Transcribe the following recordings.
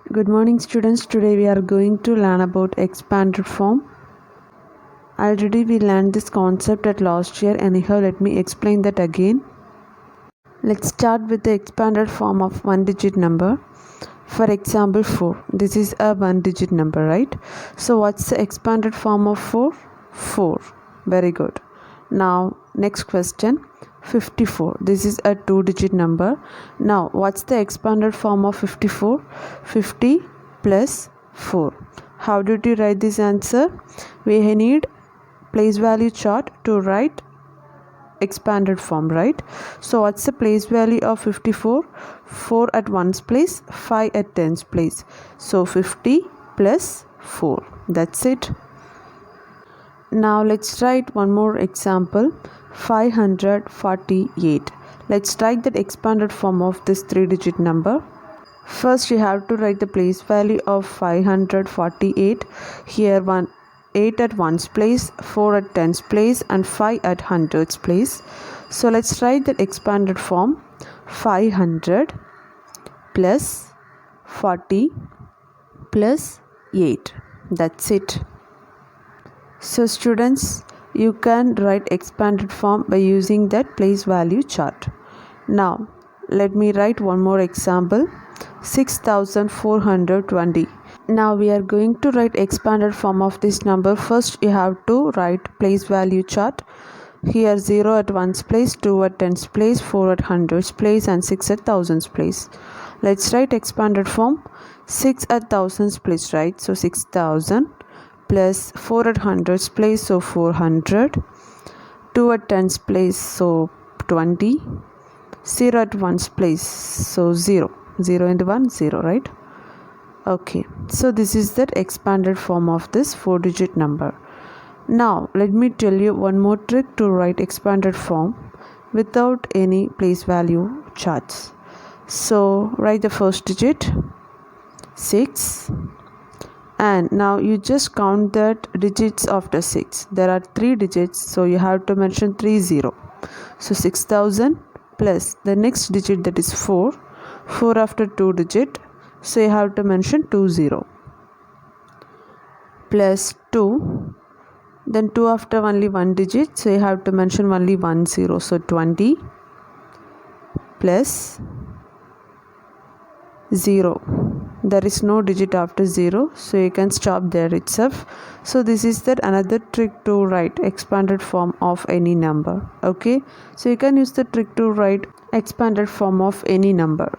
Good morning students. Today we are going to learn about expanded form. Already we learned this concept at last year. Anyhow, let me explain that again. Let's start with the expanded form of one digit number. For example 4. This is a one digit number, right? So what's the expanded form of 4? 4. Very good. Now next question. 54. This is a two digit number. Now what's the expanded form of 54? 50 plus 4. How did you write this answer? We need place value chart to write expanded form, right? So what's the place value of 54? 4 at 1's place, 5 at 10's place. So 50 plus 4. That's it. Now let's write one more example. 548. Let's write the expanded form of this three digit number. First you have to write the place value of 548. Here 8 at 1's place, 4 at 10's place and 5 at 100's place. So let's write the expanded form. 500 plus 40 plus 8. That's it. So students, you can write expanded form by using that place value chart. Now let me write one more example. 6420. Now we are going to write expanded form of this number. First you have to write place value chart. Here 0 at 1's place, 2 at 10's place, 4 at 100's place and 6 at 1000's place. Let's write expanded form. 6 at 1000's place, right? So 6000 plus 4 at 100's place, so 400. 2 at 10's place, so 20. 0 at 1's place, so 0. 0 into 1, 0, right? Okay, so this is the expanded form of this 4-digit number. Now let me tell you one more trick to write expanded form without any place value charts. So write the first digit 6 and now you just count that digits after 6. There are 3 digits, so you have to mention 30. So 6000 plus the next digit, that is 4 after 2 digit, so you have to mention 20 plus 2, then 2 after only 1 digit, so you have to mention only 10, so 20 plus 0. There is no digit after 0, so you can stop there itself. So this is that another trick to write expanded form of any number. Okay, so you can use the trick to write expanded form of any number.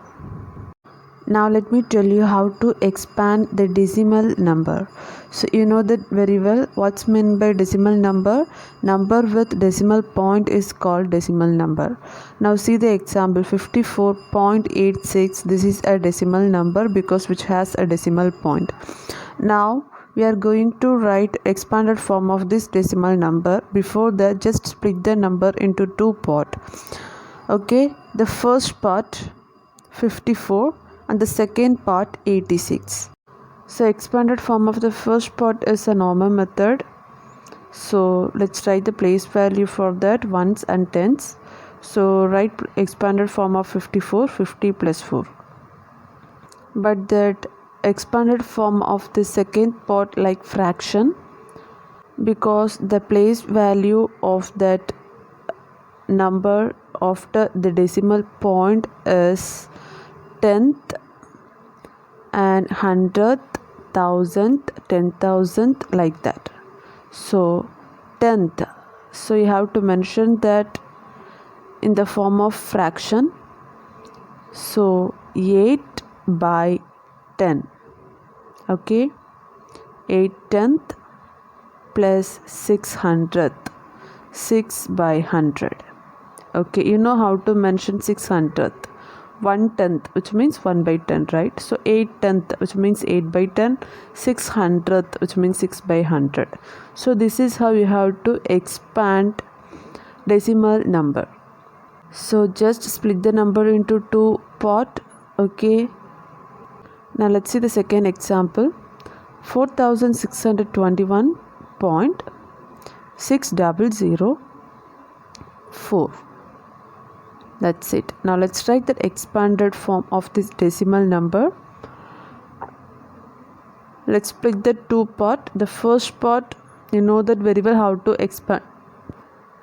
Now let me tell you how to expand the decimal number. So you know that very well. What's meant by decimal number? Number with decimal point is called decimal number. Now see the example 54.86. This is a decimal number because which has a decimal point. Now we are going to write expanded form of this decimal number. Before that, just split the number into two parts. Okay, the first part 54 and the second part 86. So expanded form of the first part is a normal method. So let's write the place value for that, ones and tens. So write expanded form of 54, 50 plus 4. But that expanded form of the second part like fraction, because the place value of that number after the decimal point is 10th and 100th, 1000th, 10,000th, like that. So 10th, so you have to mention that in the form of fraction. So 8 by 10. Okay, 8 tenth plus 600th, 6 by 100. Okay, you know how to mention 600th. 1/10, which means 1 by 10, right? So 8/10, which means 8 by 10. 600th, which means 6 by 100. So this is how you have to expand decimal number. So just split the number into two parts. Okay, now let's see the second example. 4601.6004. That's it. Now let's write the expanded form of this decimal number. let's split the two part. The first part, you know that very well how to expand,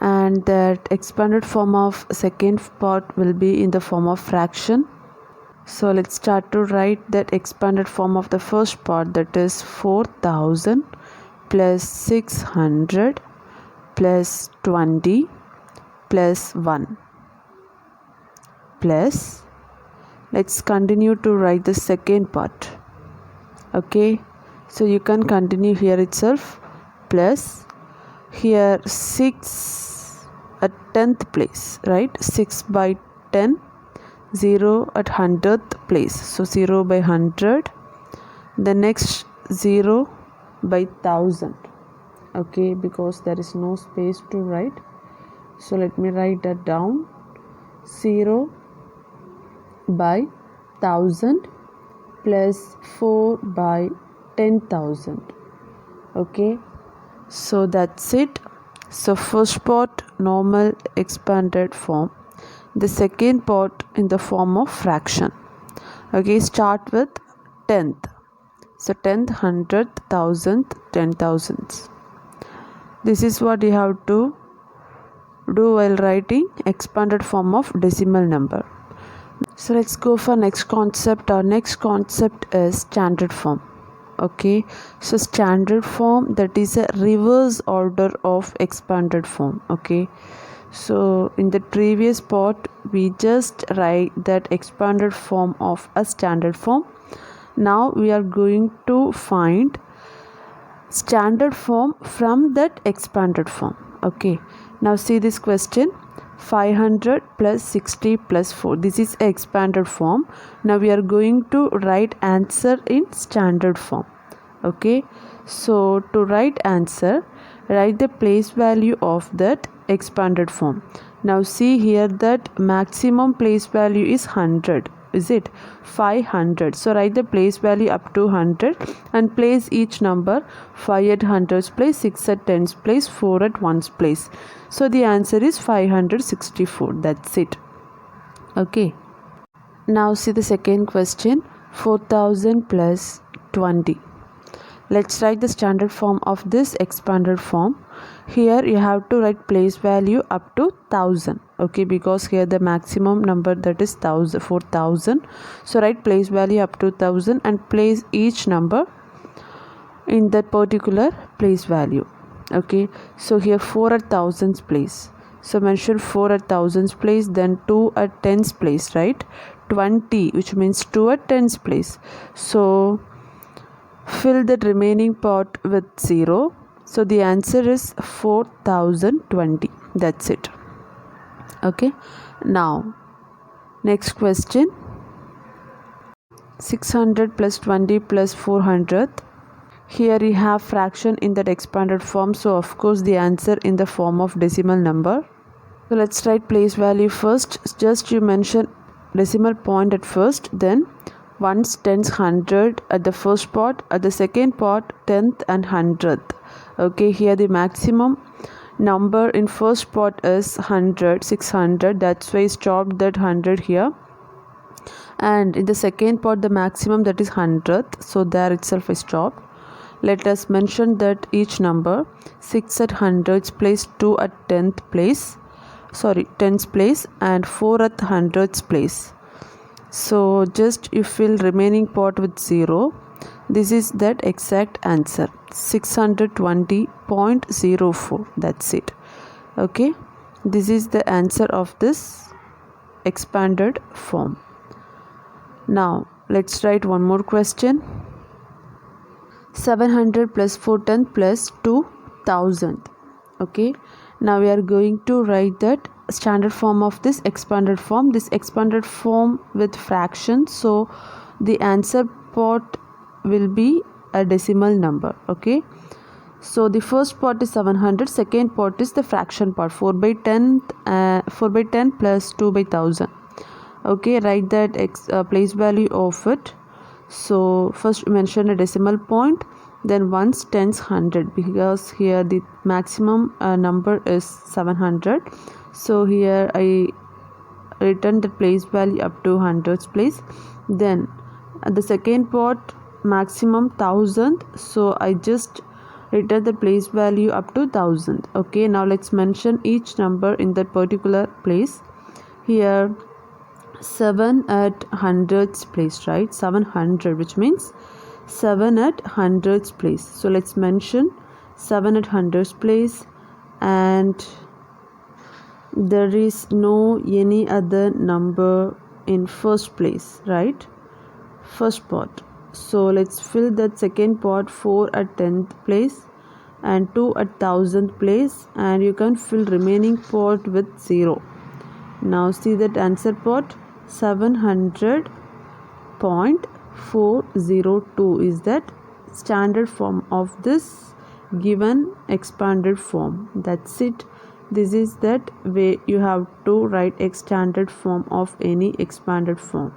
and that expanded form of second part will be in the form of fraction. So let's start to write that expanded form of the first part, that is 4000 plus 600 plus 20 plus 1 plus, let's continue to write the second part. Okay, so you can continue here itself, plus here 6 at 10th place, right? 6 by 10, 0 at 100th place, so 0 by 100. The next 0 by 1000. Okay, because there is no space to write, so let me write that down. 0 by 1000 plus 4 by 10,000. Okay, so that's it. So first part normal expanded form, the second part in the form of fraction. Okay, start with 10th. So 10th, 100th, 1000th, 10,000s. This is what you have to do while writing expanded form of decimal number. So let's go for next concept. Our next concept is standard form. Okay, so standard form, that is a reverse order of expanded form. Okay, so in the previous part we just write that expanded form of a standard form. Now we are going to find standard form from that expanded form. Okay, now see this question, 500 plus 60 plus 4, this is a expanded form. Now we are going to write answer in standard form. Okay, so to write answer, write the place value of that expanded form. Now see here that maximum place value is 100, is it? 500, so write the place value up to 100 and place each number, 5 at 100's place, 6 at 10's place, 4 at 1's place. So the answer is 564. That's it. Okay, now see the second question, 4000 plus 20. Let's write the standard form of this expanded form. Here you have to write place value up to 1000. Okay, because here the maximum number, that is 4000. So write place value up to 1000 and place each number in that particular place value. Okay, so here 4 at 1000's place, so mention 4 at 1000's place, then 2 at 10's place, right? 20, which means 2 at 10's place, so fill the remaining part with 0. So the answer is 4020. That's it. Okay, now next question, 600 plus 20 plus 400. Here you have fraction in that expanded form, so of course the answer in the form of decimal number. So let's write place value first. Just you mention decimal point at first, then ones, tens, 100 at the first part, at the second part 10th and 100th. Okay, here the maximum number in first part is 100, 600, that's why I stopped that 100 here, and in the second part the maximum, that is 100th, so there itself I stopped. Let us mention that each number, 6 at 100's place, 2 at 10th place, 10's place, and 4 at 100's place. So just you fill remaining part with 0. This is that exact answer, 620.04. That's it. Okay, this is the answer of this expanded form. Now let's write one more question, 700 plus 410 plus 2000. Okay, now we are going to write that standard form of this expanded form, with fraction, so the answer part will be a decimal number. Okay, so the first part is 700, second part is the fraction part, 4 by 10 plus 2 by 1000. Okay, write that place value of it. So first mention a decimal point, then ones, tens, 100, because here the maximum number is 700. So here I written the place value up to 100's place. Then at the second part maximum 1000, so I just return the place value up to 1000. Okay, now let's mention each number in that particular place. Here 7 at hundreds place, right? 700, which means 7 at hundreds place. So let's mention 7 at hundreds place, and there is no any other number in first place, right? First pot. So let's fill that second pot, 4 at 10th place and 2 at 1000th place, and you can fill remaining pot with 0. Now see that answer pot, 700.402 is that standard form of this given expanded form. That's it. This is that way you have to write a standard form of any expanded form.